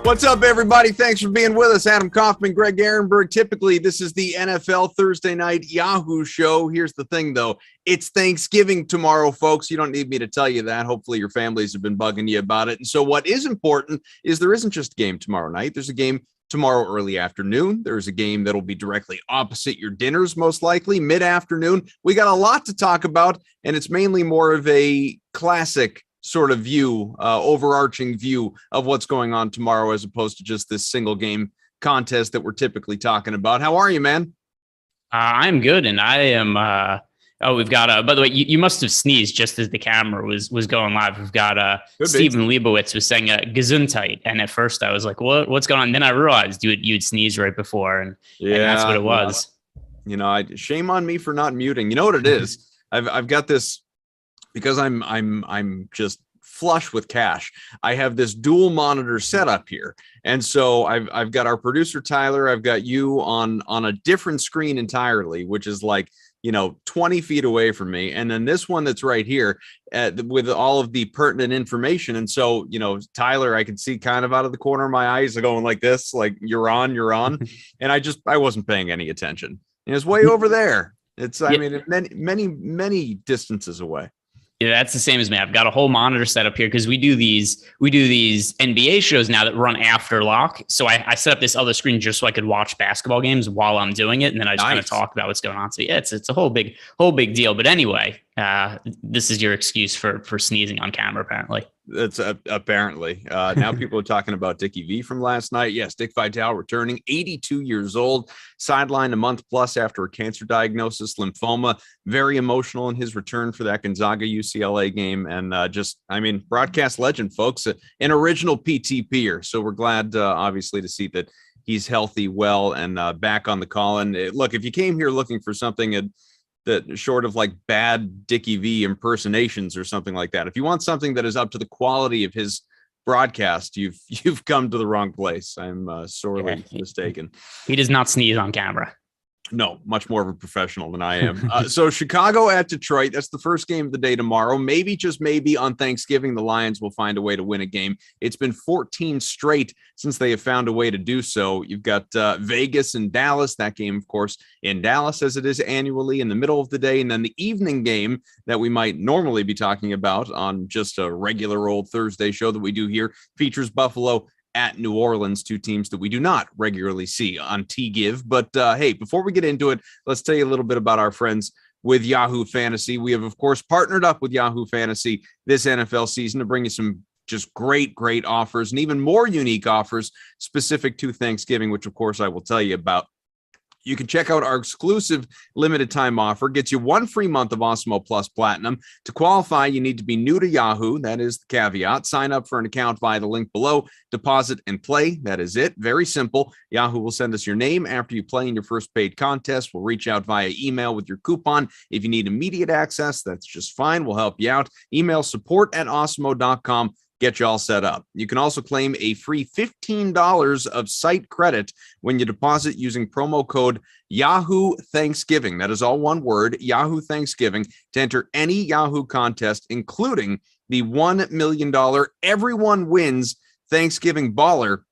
What's up, everybody? Thanks for being with us. Adam Kaufman, Greg Ehrenberg. Typically, this is the NFL Thursday night Yahoo show. Here's the thing, though. It's Thanksgiving tomorrow, folks. You don't need me to tell you that. Hopefully, your families have been bugging you about it. And so what is important is there isn't just a game tomorrow night. There's a game tomorrow early afternoon. There's a game that'll be directly opposite your dinners, most likely, mid-afternoon. We got a lot to talk about, and it's mainly more of a classic sort of view, overarching view of what's going on tomorrow, as opposed to just this single game contest that we're typically talking about. How are you, man? I'm good, and I am. We've got. By the way, you must have sneezed just as the camera was going live. We've got. Stephen Leibowitz was saying Gesundheit, and at first I was like, "What's going on?" And then I realized you'd sneezed right before, and that's what it was. You know, shame on me for not muting. You know what it is? I've got this. Because I'm just flush with cash. I have this dual monitor setup here, and so I've got our producer Tyler. I've got you on a different screen entirely, which is like 20 feet away from me, and then this one that's right here with all of the pertinent information. And so Tyler, I can see kind of out of the corner of my eyes, going like this, like you're on, and I wasn't paying any attention. It's way over there. It's many distances away. Yeah, that's the same as me. I've got a whole monitor set up here because we do these NBA shows now that run after lock. So I set up this other screen just so I could watch basketball games while I'm doing it, and then I just kind of talk about what's going on. So yeah, it's a whole big deal. But anyway, this is your excuse for sneezing on camera, apparently. That's apparently. Now people are talking about Dickie V from last night. Yes, Dick Vitale returning, 82 years old, sidelined a month plus after a cancer diagnosis, lymphoma. Very emotional in his return for that Gonzaga UCLA game. And broadcast legend, folks, an original PTPer. So we're glad, obviously, to see that he's healthy, well, and back on the call. And look, if you came here looking for something that short of like bad Dickie V impersonations or something like that, if you want something that is up to the quality of his broadcast, you've come to the wrong place. I'm sorely mistaken. He does not sneeze on camera. No, much more of a professional than I am. So Chicago at Detroit, that's the first game of the day tomorrow. Maybe, just maybe, on Thanksgiving, the Lions will find a way to win a game. It's been 14 straight since they have found a way to do so. You've got Vegas and Dallas, that game, of course, in Dallas, as it is annually in the middle of the day. And then the evening game that we might normally be talking about on just a regular old Thursday show that we do here features Buffalo at New Orleans, two teams that we do not regularly see on T-Give. But hey, before we get into it, let's tell you a little bit about our friends with Yahoo Fantasy. We have, of course, partnered up with Yahoo Fantasy this NFL season to bring you some just great offers and even more unique offers specific to Thanksgiving, which, of course, I will tell you about. You can check out our exclusive limited time offer. Gets you 1 free month of Awesemo Plus Platinum. To qualify, you need to be new to Yahoo. That is the caveat. Sign up for an account via the link below. Deposit and play. That is it. Very simple. Yahoo will send us your name after you play in your first paid contest. We'll reach out via email with your coupon. If you need immediate access, that's just fine. We'll help you out. Email support@awesemo.com. Get you all set up. You can also claim a free $15 of site credit when you deposit using promo code Yahoo Thanksgiving. That is all one word, Yahoo Thanksgiving, to enter any Yahoo contest, including the $1 million Everyone Wins Thanksgiving Baller,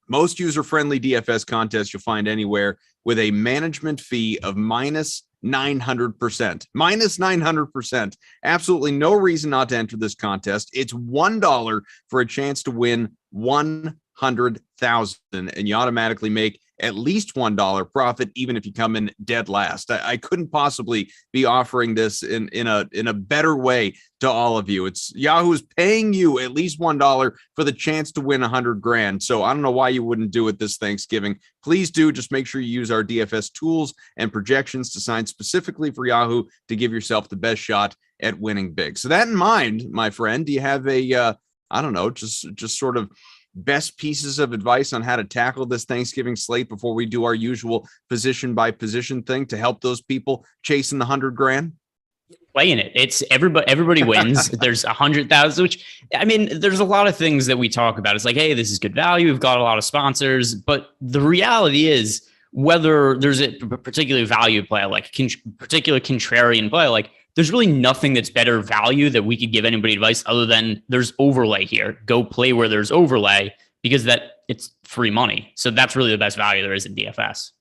most user-friendly DFS contest you'll find anywhere, with a management fee of minus 900%. Minus 900%. Absolutely no reason not to enter this contest. It's $1 for a chance to win $100,000, and you automatically make at least $1 profit, even if you come in dead last. I couldn't possibly be offering this in a better way to all of you. It's Yahoo is paying you at least $1 for the chance to win $100,000. So I don't know why you wouldn't do it this Thanksgiving. Please do. Just make sure you use our DFS tools and projections to sign specifically for Yahoo to give yourself the best shot at winning big. So that in mind, my friend, do you have a just sort of best pieces of advice on how to tackle this Thanksgiving slate before we do our usual position by position thing to help those people chasing the $100,000? Playing it. It's everybody wins. There's 100,000, which, I mean, there's a lot of things that we talk about. It's like, hey, this is good value. We've got a lot of sponsors, but the reality is whether there's a particular value play, like particular contrarian play, like there's really nothing that's better value that we could give anybody advice other than there's overlay here. Go play where there's overlay. because it's free money. So that's really the best value there is in DFS.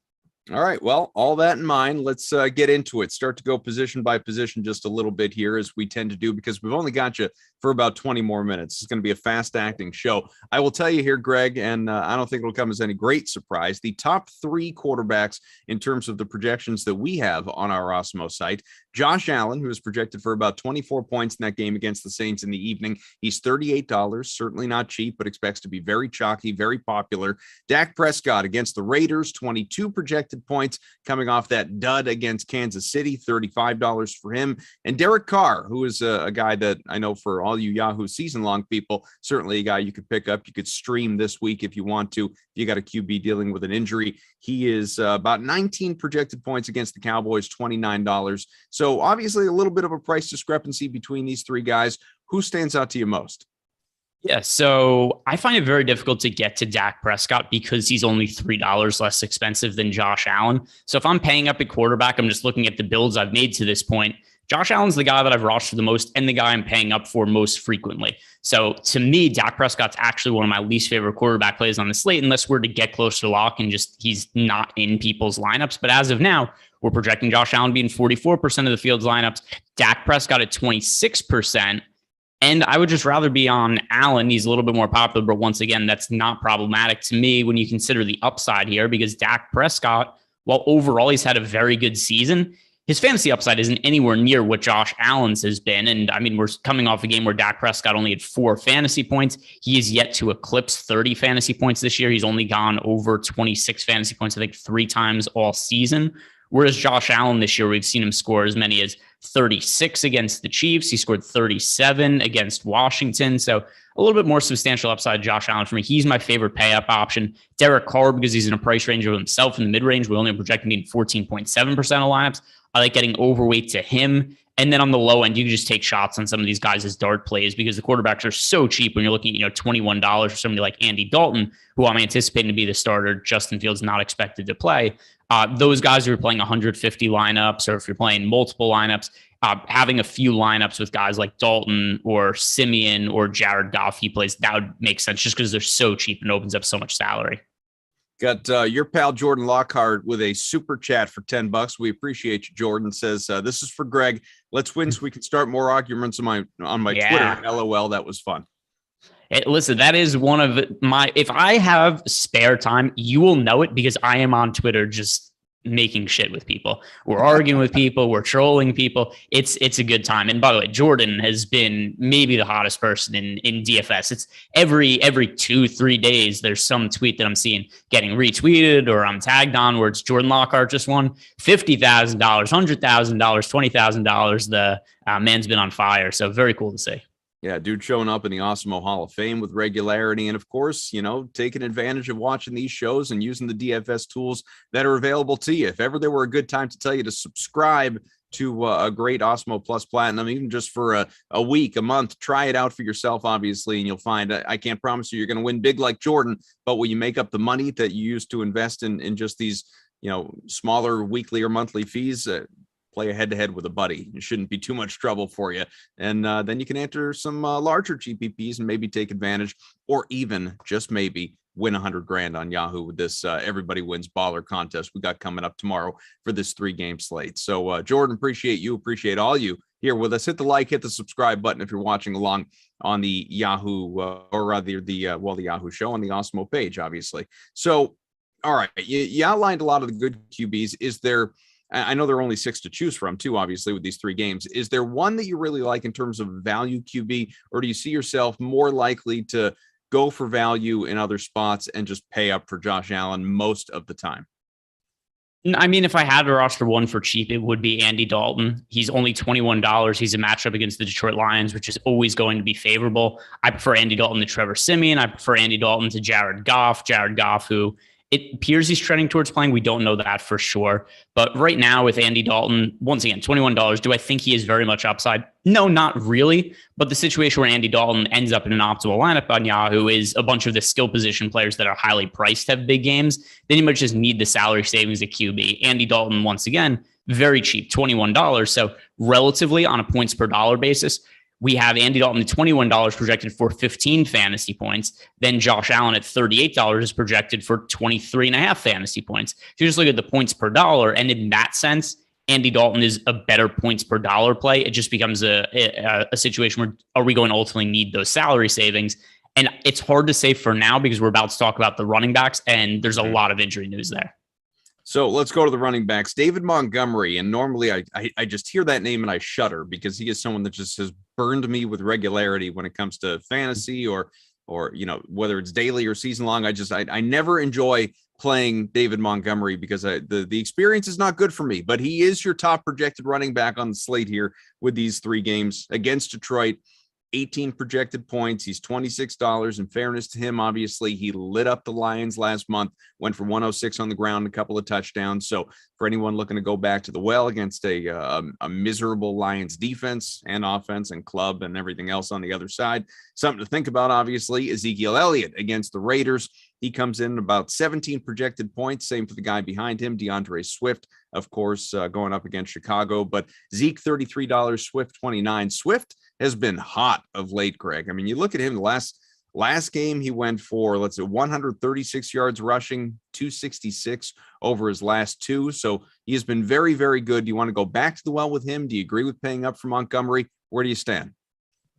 All right. Well, all that in mind, let's get into it. Start to go position by position just a little bit here, as we tend to do, because we've only got you for about 20 more minutes. It's going to be a fast acting show. I will tell you here, Greg, and I don't think it'll come as any great surprise. The top 3 quarterbacks in terms of the projections that we have on our Awesemo site: Josh Allen, who is projected for about 24 points in that game against the Saints in the evening. He's $38, certainly not cheap, but expects to be very chalky, very popular. Dak Prescott against the Raiders, 22 projected points, coming off that dud against Kansas City, $35 for him. And Derek Carr, who is a guy that I know for all you Yahoo season-long people, certainly a guy you could pick up. You could stream this week if you want to. If you got a QB dealing with an injury, he is about 19 projected points against the Cowboys, $29. So obviously a little bit of a price discrepancy between these 3 guys. Who stands out to you most? Yeah, so I find it very difficult to get to Dak Prescott because he's only $3 less expensive than Josh Allen. So if I'm paying up at quarterback, I'm just looking at the builds I've made to this point. Josh Allen's the guy that I've rostered the most and the guy I'm paying up for most frequently. So to me, Dak Prescott's actually one of my least favorite quarterback plays on the slate, unless we're to get close to lock and just he's not in people's lineups. But as of now, we're projecting Josh Allen being 44% of the field's lineups, Dak Prescott at 26%. And I would just rather be on Allen. He's a little bit more popular, but once again, that's not problematic to me when you consider the upside here, because Dak Prescott, while overall he's had a very good season, his fantasy upside isn't anywhere near what Josh Allen's has been. And I mean, we're coming off a game where Dak Prescott only had 4 fantasy points. He is yet to eclipse 30 fantasy points this year. He's only gone over 26 fantasy points, I think 3 times all season. Whereas Josh Allen this year, we've seen him score as many as 36 against the Chiefs. He scored 37 against Washington. So a little bit more substantial upside Josh Allen for me. He's my favorite pay up option. Derek Carr, because he's in a price range of himself in the mid-range. We're only projecting being 14.7% of lineups. I like getting overweight to him. And then on the low end, you can just take shots on some of these guys as dart plays because the quarterbacks are so cheap when you're looking at, $21 for somebody like Andy Dalton, who I'm anticipating to be the starter. Justin Fields not expected to play. Those guys who are playing 150 lineups, or if you're playing multiple lineups, having a few lineups with guys like Dalton or Simeon or Jared Goff, he plays, that would make sense just because they're so cheap and opens up so much salary. Got your pal Jordan Lockhart with a super chat for $10. We appreciate you. Jordan says, this is for Greg. Let's win so we can start more arguments on my Twitter. LOL. That was fun. Hey, listen, that is one of if I have spare time, you will know it because I am on Twitter just making shit with people. We're arguing with people. We're trolling people. It's a good time. And by the way, Jordan has been maybe the hottest person in DFS. It's every 2-3 days, there's some tweet that I'm seeing getting retweeted or I'm tagged on where it's Jordan Lockhart just won $50,000, $100,000, $20,000. The man's been on fire. So very cool to see. Yeah, dude showing up in the Awesemo Hall of Fame with regularity. And of course, taking advantage of watching these shows and using the DFS tools that are available to you. If ever there were a good time to tell you to subscribe to a great Awesemo Plus Platinum, even just for a week, a month, try it out for yourself, obviously, and you'll find I can't promise you're going to win big like Jordan, but will you make up the money that you used to invest in just these, smaller weekly or monthly fees? Play a head-to-head with a buddy. It shouldn't be too much trouble for you. And then you can enter some larger GPPs and maybe take advantage, or even just maybe win $100,000 on Yahoo with this Everybody Wins Baller contest we got coming up tomorrow for this 3-game slate. So Jordan, appreciate you. Appreciate all you here with us. Hit the like, hit the subscribe button if you're watching along on the Yahoo or rather the Yahoo show on the Awesemo page, obviously. So, all right, you outlined a lot of the good QBs. Is there, I know there are only 6 to choose from too, obviously, with these 3 games. Is there one that you really like in terms of value QB, or do you see yourself more likely to go for value in other spots and just pay up for Josh Allen most of the time? I mean, if I had to roster one for cheap, it would be Andy Dalton. He's only $21. He's a matchup against the Detroit Lions, which is always going to be favorable. I prefer Andy Dalton to Trevor Siemian. I prefer Andy Dalton to Jared Goff. Jared Goff, who it appears he's trending towards playing. We don't know that for sure. But right now with Andy Dalton, once again, $21, do I think he is very much upside? No, not really. But the situation where Andy Dalton ends up in an optimal lineup on Yahoo is a bunch of the skill position players that are highly priced have big games. Then you might just need the salary savings at QB. Andy Dalton, once again, very cheap, $21. So relatively on a points per dollar basis, we have Andy Dalton at $21 projected for 15 fantasy points. Then Josh Allen at $38 is projected for 23.5 fantasy points. So you just look at the points per dollar, and in that sense, Andy Dalton is a better points per dollar play. It just becomes a situation where are we going to ultimately need those salary savings? And it's hard to say for now because we're about to talk about the running backs, and there's a lot of injury news there. So let's go to the running backs. David Montgomery, and normally I just hear that name and I shudder because he is someone that just has burned me with regularity when it comes to fantasy or whether it's daily or season long. I never enjoy playing David Montgomery because the experience is not good for me, but he is your top projected running back on the slate here with these 3 games against Detroit. 18 projected points. He's $26. In fairness to him, obviously, he lit up the Lions last month, went for 106 on the ground, a couple of touchdowns. So for anyone looking to go back to the well against a miserable Lions defense and offense and club and everything else on the other side, something to think about, obviously. Ezekiel Elliott against the Raiders. He comes in about 17 projected points. Same for the guy behind him, DeAndre Swift, of course, going up against Chicago. But Zeke, $33, Swift, $29. Swift has been hot of late, Greg. I mean, you look at him, the last game he went for, 136 yards rushing, 266 over his last 2. So he has been very, very good. Do you want to go back to the well with him? Do you agree with paying up for Montgomery? Where do you stand?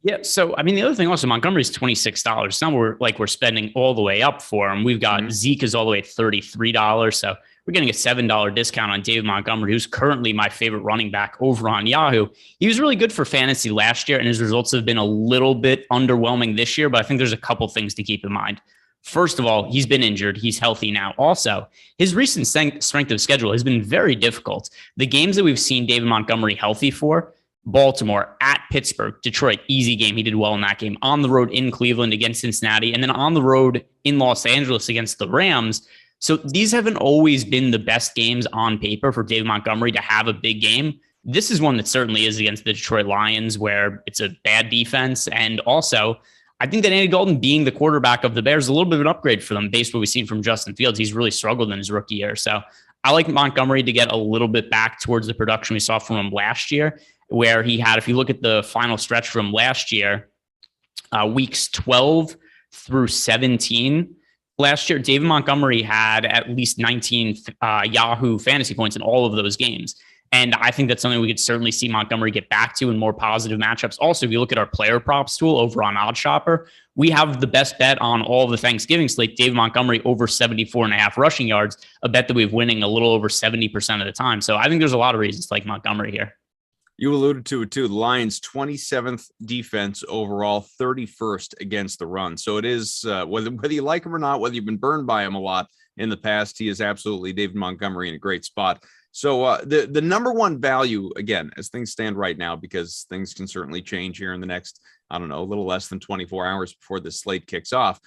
Yeah. So, I mean, the other thing also, Montgomery's $26. It's not we're spending all the way up for him. We've got Zeke is all the way at $33. So we're getting a $7 discount on David Montgomery, who's currently my favorite running back over on Yahoo. He was really good for fantasy last year, and his results have been a little bit underwhelming this year, but I think there's a couple things to keep in mind. First of all, he's been injured. He's healthy now. Also, his recent strength of schedule has been very difficult. The games that we've seen David Montgomery healthy for, Baltimore, at Pittsburgh, Detroit, easy game. He did well in that game. On the road in Cleveland against Cincinnati, and then on the road in Los Angeles against the Rams. So these haven't always been the best games on paper for David Montgomery to have a big game. This is one that certainly is against the Detroit Lions, where it's a bad defense. And also, I think that Andy Dalton being the quarterback of the Bears is a little bit of an upgrade for them based on what we've seen from Justin Fields. He's really struggled in his rookie year. So I like Montgomery to get a little bit back towards the production we saw from him last year, where he had, if you look at the final stretch from last year, weeks 12 through 17, last year, David Montgomery had at least 19 Yahoo fantasy points in all of those games. And I think that's something we could certainly see Montgomery get back to in more positive matchups. Also, if you look at our player props tool over on OddsShopper, we have the best bet on all of the Thanksgiving slate, David Montgomery over 74.5 rushing yards, a bet that we've winning a little over 70% of the time. So I think there's a lot of reasons to like Montgomery here. You alluded to it too. The Lions' 27th defense overall, 31st against the run. So it is, whether you like him or not, whether you've been burned by him a lot in the past, he is absolutely David Montgomery in a great spot. So the number one value, again, as things stand right now, because things can certainly change here in the next, a little less than 24 hours before the slate kicks off.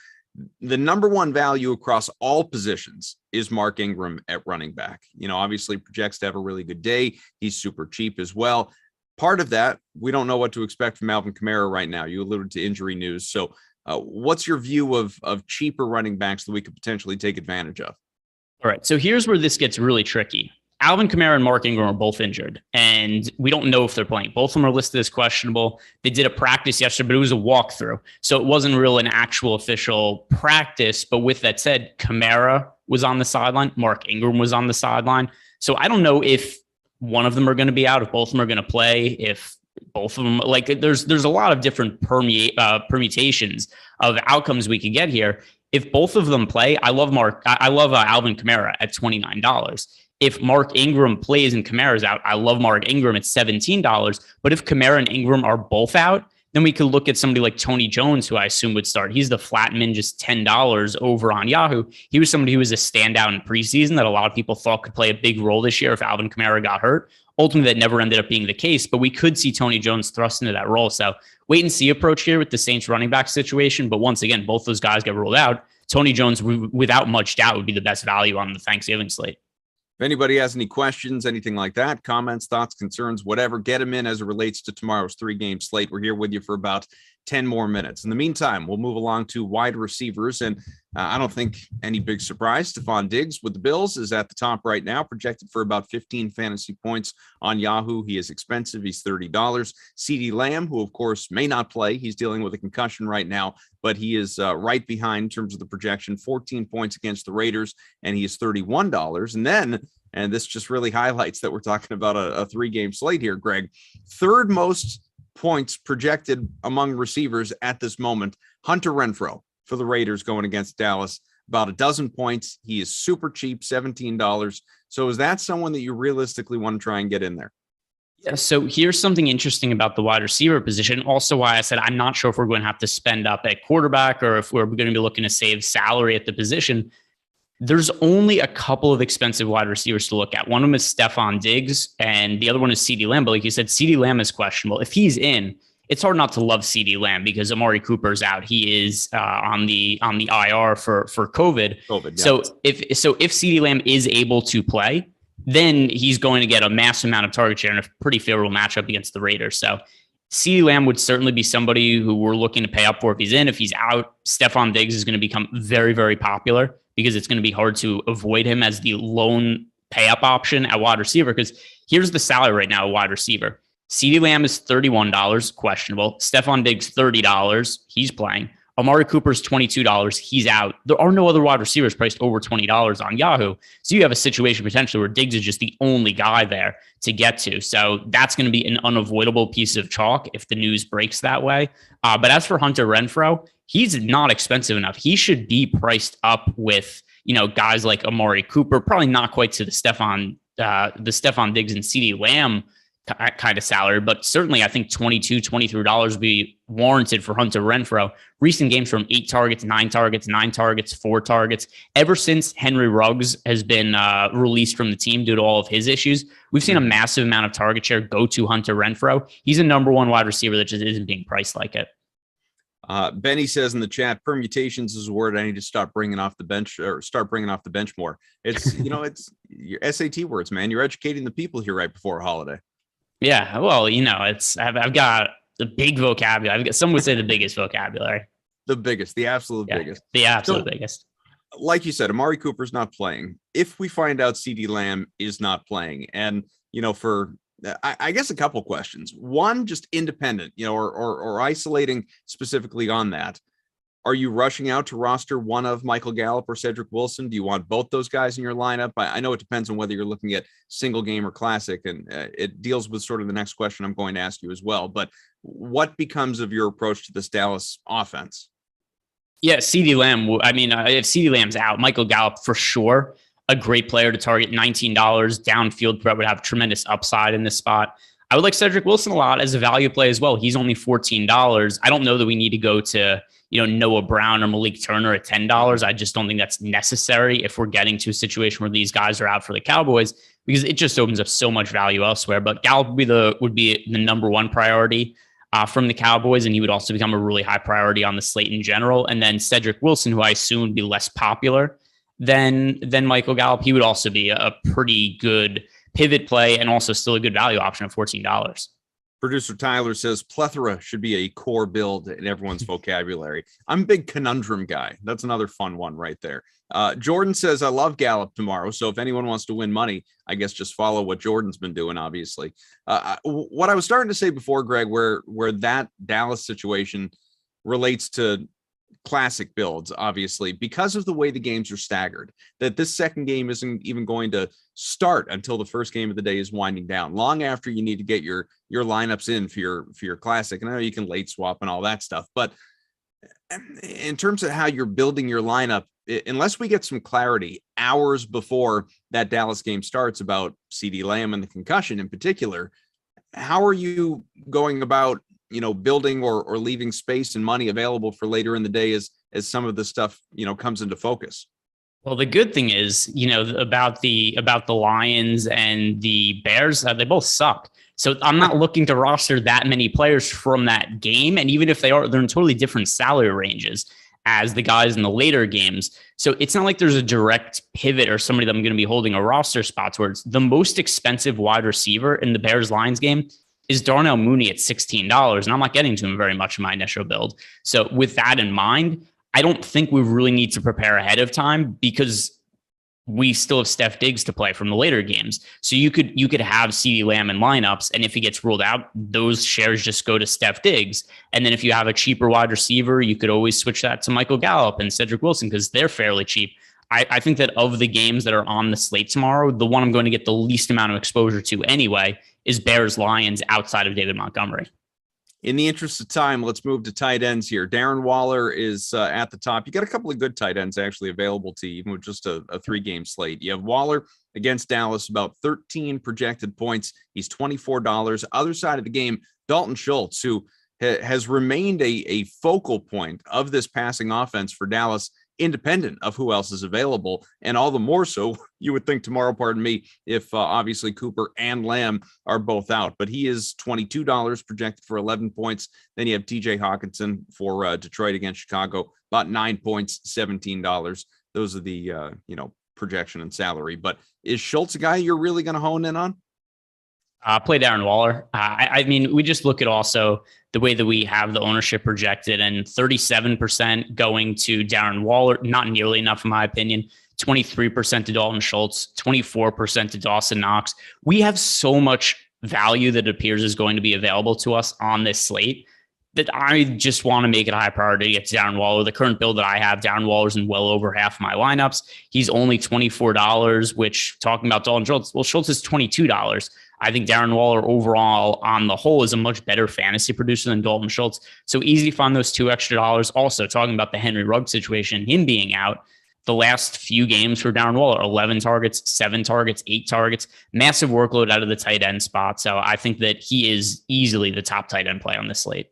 The number one value across all positions is Mark Ingram at running back. Obviously projects to have a really good day. He's super cheap as well. Part of that, we don't know what to expect from Alvin Kamara right now. You alluded to injury news. So what's your view of cheaper running backs that we could potentially take advantage of? All right. So here's where this gets really tricky. Alvin Kamara and Mark Ingram are both injured, and we don't know if they're playing. Both of them are listed as questionable. They did a practice yesterday, but it was a walkthrough. So it wasn't really an actual official practice. But with that said, Kamara was on the sideline. Mark Ingram was on the sideline. So I don't know if one of them are going to be out, if both of them are going to play, if both of them, there's a lot of different permutations of outcomes we could get here. If both of them play, I love Alvin Kamara at $29. If Mark Ingram plays and Kamara's out, I love Mark Ingram at $17. But if Kamara and Ingram are both out, then we could look at somebody like Tony Jones, who I assume would start. He's the flatman, just $10 over on Yahoo. He was somebody who was a standout in preseason that a lot of people thought could play a big role this year if Alvin Kamara got hurt. Ultimately, that never ended up being the case, but we could see Tony Jones thrust into that role. So wait and see approach here with the Saints running back situation. But once again, both those guys get ruled out. Tony Jones, without much doubt, would be the best value on the Thanksgiving slate. If anybody has any questions, anything like that, comments, thoughts, concerns, whatever, get them in as it relates to tomorrow's 3-game slate. We're here with you for about 10 more minutes. In the meantime, we'll move along to wide receivers. And I don't think any big surprise. Stephon Diggs with the Bills is at the top right now, projected for about 15 fantasy points on Yahoo. He is expensive. He's $30. CeeDee Lamb, who of course may not play. He's dealing with a concussion right now, but he is right behind in terms of the projection, 14 points against the Raiders, and he is $31. And then, and this just really highlights that we're talking about a 3-game slate here, Greg, third most points projected among receivers at this moment, Hunter Renfrow for the Raiders going against Dallas, about a dozen points. He is super cheap, $17. So is that someone that you realistically want to try and get in there? Yeah, so here's something interesting about the wide receiver position. Also why I said I'm not sure if we're going to have to spend up at quarterback or if we're going to be looking to save salary at the position. There's only a couple of expensive wide receivers to look at. One of them is Stephon Diggs, and the other one is CeeDee Lamb. But like you said, CeeDee Lamb is questionable. If he's in, it's hard not to love CeeDee Lamb because Amari Cooper's out. He is on the IR for COVID. Yeah. So if CeeDee Lamb is able to play, then he's going to get a massive amount of target share in a pretty favorable matchup against the Raiders. So CeeDee Lamb would certainly be somebody who we're looking to pay up for if he's in. If he's out, Stephon Diggs is going to become very, very popular because it's going to be hard to avoid him as the lone pay up option at wide receiver. Because here's the salary right now, wide receiver. CeeDee Lamb is $31, questionable. Stephon Diggs, $30. He's playing. Amari Cooper's $22. He's out. There are no other wide receivers priced over $20 on Yahoo. So you have a situation potentially where Diggs is just the only guy there to get to. So that's going to be an unavoidable piece of chalk if the news breaks that way. But as for Hunter Renfrow, he's not expensive enough. He should be priced up with, guys like Amari Cooper, probably not quite to the Stephon Diggs and CeeDee Lamb kind of salary, but certainly I think $23 would be warranted for Hunter Renfrow. Recent games from 8 targets, 9 targets, 9 targets, 4 targets. Ever since Henry Ruggs has been released from the team due to all of his issues, we've seen a massive amount of target share go to Hunter Renfrow. He's a number 1 wide receiver that just isn't being priced like it. Benny says in the chat, permutations is a word I need to start bringing off the bench more. It's, it's your SAT words, man. You're educating the people here right before a holiday. Yeah, well, I've got the big vocabulary. Some would say the biggest vocabulary. The biggest, the absolute biggest. The absolute biggest. Like you said, Amari Cooper's not playing. If we find out CeeDee Lamb is not playing, and I guess a couple questions. One, just independent, or isolating specifically on that. Are you rushing out to roster one of Michael Gallup or Cedric Wilson? Do you want both those guys in your lineup? I know it depends on whether you're looking at single game or classic, and it deals with sort of the next question I'm going to ask you as well. But what becomes of your approach to this Dallas offense? Yeah, CeeDee Lamb. If CeeDee Lamb's out, Michael Gallup for sure, a great player to target. $19 downfield threat would have tremendous upside in this spot. I would like Cedric Wilson a lot as a value play as well. He's only $14. I don't know that we need to go to Noah Brown or Malik Turner at $10. I just don't think that's necessary if we're getting to a situation where these guys are out for the Cowboys, because it just opens up so much value elsewhere. But Gallup would be the number 1 priority from the Cowboys, and he would also become a really high priority on the slate in general. And then Cedric Wilson, who I assume would be less popular than Michael Gallup, he would also be a pretty good pivot play and also still a good value option at $14. Producer Tyler says plethora should be a core build in everyone's vocabulary. I'm a big conundrum guy. That's another fun one right there. Jordan says, I love Gallup tomorrow. So if anyone wants to win money, I guess just follow what Jordan's been doing, obviously. What I was starting to say before, Greg, where that Dallas situation relates to classic builds, obviously, because of the way the games are staggered, that this second game isn't even going to start until the first game of the day is winding down, long after you need to get your lineups in for your classic. And I know you can late swap and all that stuff, but in terms of how you're building your lineup, unless we get some clarity hours before that Dallas game starts about CeeDee Lamb and the concussion in particular, how are you going about building or leaving space and money available for later in the day as some of this stuff, comes into focus? Well, the good thing is, about the Lions and the Bears, they both suck. So I'm not looking to roster that many players from that game. And even if they're in totally different salary ranges as the guys in the later games. So it's not like there's a direct pivot or somebody that I'm going to be holding a roster spot towards. The most expensive wide receiver in the Bears Lions game is Darnell Mooney at $16. And I'm not getting to him very much in my initial build. So with that in mind, I don't think we really need to prepare ahead of time because we still have Steph Diggs to play from the later games. So you could have CeeDee Lamb in lineups, and if he gets ruled out, those shares just go to Steph Diggs. And then if you have a cheaper wide receiver, you could always switch that to Michael Gallup and Cedric Wilson because they're fairly cheap. I think that of the games that are on the slate tomorrow, the one I'm going to get the least amount of exposure to anyway is Bears-Lions outside of David Montgomery. In the interest of time, let's move to tight ends here. Darren Waller is at the top. You got a couple of good tight ends actually available to you, even with just a 3-game slate. You have Waller against Dallas, about 13 projected points. He's $24. Other side of the game, Dalton Schultz, who has remained a focal point of this passing offense for Dallas, independent of who else is available, and all the more so, you would think tomorrow, if obviously Cooper and Lamb are both out. But he is $22 projected for 11 points. Then you have TJ Hawkinson for Detroit against Chicago, about 9 points, $17. Those are the projection and salary. But is Schultz a guy you're really going to hone in on? Play Darren Waller. I mean, we just look at also the way that we have the ownership projected, and 37% going to Darren Waller, not nearly enough in my opinion. 23% to Dalton Schultz, 24% to Dawson Knox. We have so much value that appears is going to be available to us on this slate that I just want to make it a high priority to get to Darren Waller. The current build that I have, Darren Waller's in well over half of my lineups. He's only $24, which, talking about Dalton Schultz, well, Schultz is $22. I think Darren Waller overall on the whole is a much better fantasy producer than Dalton Schultz. So easy to find those $2 extra. Also, talking about the Henry Ruggs situation, him being out, the last few games for Darren Waller, 11 targets, 7 targets, 8 targets, massive workload out of the tight end spot. So I think that he is easily the top tight end play on this slate.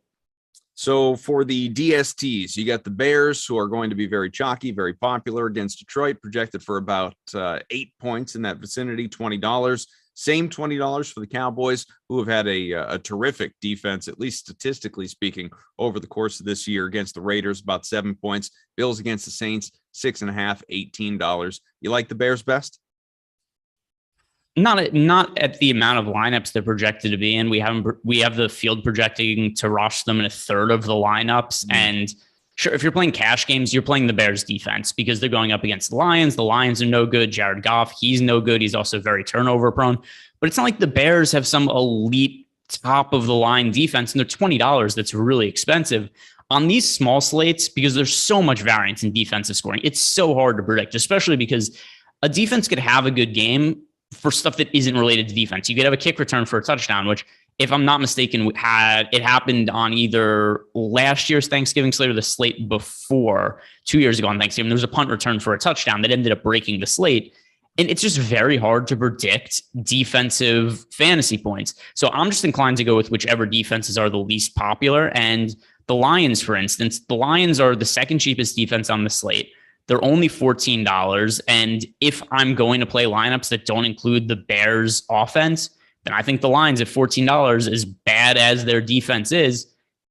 So for the DSTs, you got the Bears, who are going to be very chalky, very popular against Detroit, projected for about 8 points in that vicinity, $20. Same $20 for the Cowboys, who have had a terrific defense, at least statistically speaking, over the course of this year against the Raiders, about 7 points. Bills against the Saints, 6.5, $18. You like the Bears best? Not at the amount of lineups they're projected to be in. We have the field projecting to rush them in a third of the lineups. And sure, if you're playing cash games, you're playing the Bears defense because they're going up against the Lions. The Lions are no good. Jared Goff, he's no good. He's also very turnover prone. But it's not like the Bears have some elite top of the line defense, and they're $20. That's really expensive. On these small slates, because there's so much variance in defensive scoring, it's so hard to predict, especially because a defense could have a good game for stuff that isn't related to defense. You could have a kick return for a touchdown, which, if I'm not mistaken, happened on either last year's Thanksgiving slate or the slate before, 2 years ago on Thanksgiving. There was a punt return for a touchdown that ended up breaking the slate. And it's just very hard to predict defensive fantasy points. So I'm just inclined to go with whichever defenses are the least popular. And the Lions, for instance, the Lions are the second cheapest defense on the slate. They're only $14. And if I'm going to play lineups that don't include the Bears offense, then I think the Lions at $14, as bad as their defense is,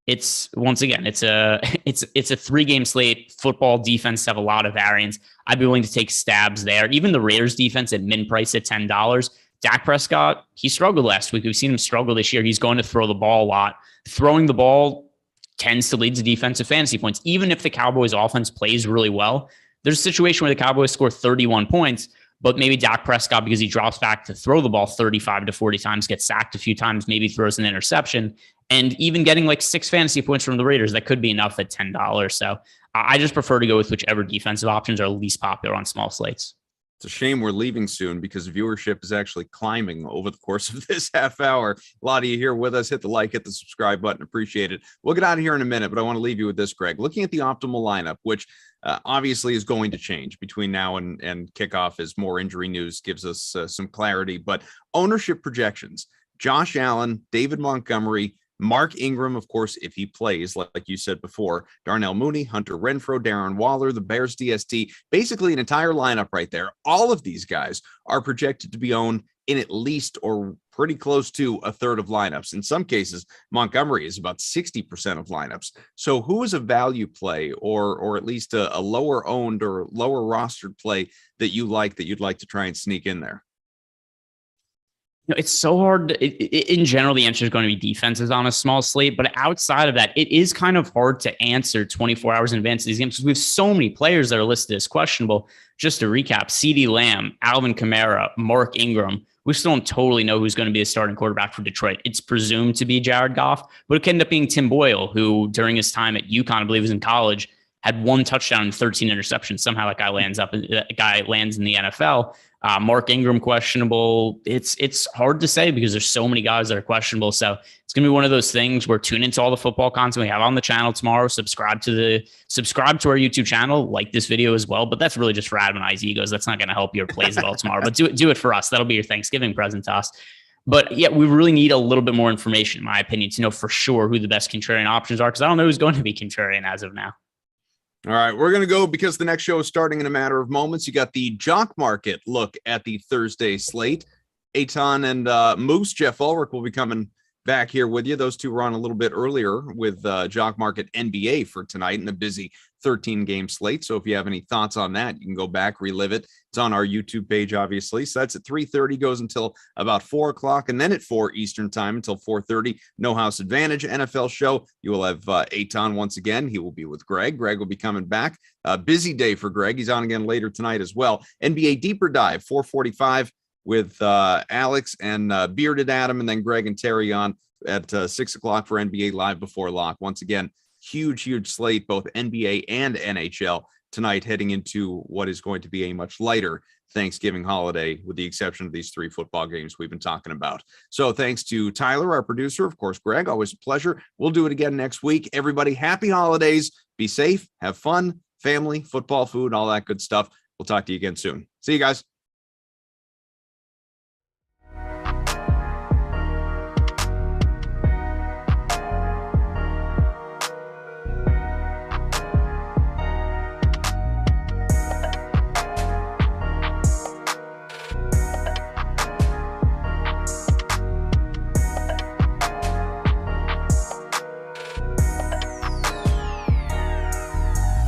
it's a 3-game slate. Football defense have a lot of variance. I'd be willing to take stabs there. Even the Raiders defense at min price at $10. Dak Prescott, he struggled last week. We've seen him struggle this year. He's going to throw the ball a lot. Throwing the ball tends to lead to defensive fantasy points. Even if the Cowboys offense plays really well, there's a situation where the Cowboys score 31 points, but maybe Dak Prescott, because he drops back to throw the ball 35 to 40 times, gets sacked a few times, maybe throws an interception, and even getting like 6 fantasy points from the Raiders, that could be enough at $10. So I just prefer to go with whichever defensive options are least popular on small slates. It's a shame we're leaving soon because viewership is actually climbing over the course of this half hour. A lot of you here with us. Hit the like, hit the subscribe button. Appreciate it. We'll get out of here in a minute, but I want to leave you with this, Greg. Looking at the optimal lineup, which obviously is going to change between now and kickoff as more injury news gives us some clarity. But ownership projections, Josh Allen, David Montgomery, Mark Ingram, of course, if he plays, like you said before, Darnell Mooney, Hunter Renfrow, Darren Waller, the Bears DST, basically an entire lineup right there. All of these guys are projected to be owned in at least or pretty close to a third of lineups. In some cases, Montgomery is about 60% of lineups. So who is a value play or at least a lower owned or lower rostered play that you'd like to try and sneak in there? It's so hard. In general, the answer is going to be defenses on a small slate. But outside of that, it is kind of hard to answer 24 hours in advance of these games because we have so many players that are listed as questionable. Just to recap, CeeDee Lamb, Alvin Kamara, Mark Ingram. We still don't totally know who's going to be a starting quarterback for Detroit. It's presumed to be Jared Goff, but it could end up being Tim Boyle, who during his time at UConn, I believe was in college, had 1 touchdown and 13 interceptions. Somehow that guy lands in the NFL. Mark Ingram questionable. It's hard to say because there's so many guys that are questionable. So it's going to be one of those things where tune into all the football content we have on the channel tomorrow. Subscribe to our YouTube channel, like this video as well. But that's really just for Adam and I's egos. That's not going to help your plays at all tomorrow. But do it for us. That'll be your Thanksgiving present to us. But yeah, we really need a little bit more information, in my opinion, to know for sure who the best contrarian options are, because I don't know who's going to be contrarian as of now. All right, we're going to go because the next show is starting in a matter of moments. You got the Jock Market look at the Thursday slate. Eitan and Moose, Jeff Ulrich will be coming back here with you. Those two were on a little bit earlier with Jock Market NBA for tonight in a busy 13-game slate. So if you have any thoughts on that, you can go back, relive it. It's on our YouTube page, obviously. So that's at 3:30, goes until about 4 o'clock, and then at 4 Eastern time until 4:30. No House Advantage NFL show. You will have Eitan once again. He will be with Greg. Greg will be coming back. Busy day for Greg. He's on again later tonight as well. NBA Deeper Dive, 4:45 with Alex and Bearded Adam, and then Greg and Terry on at 6 o'clock for NBA Live Before Lock. Once again, huge slate, both NBA and NHL tonight, heading into what is going to be a much lighter Thanksgiving holiday, with the exception of these 3 football games we've been talking about. So thanks to Tyler, our producer, of course, Greg, always a pleasure. We'll do it again next week. Everybody, happy holidays. Be safe, have fun, family, football, food, all that good stuff. We'll talk to you again soon. See you guys.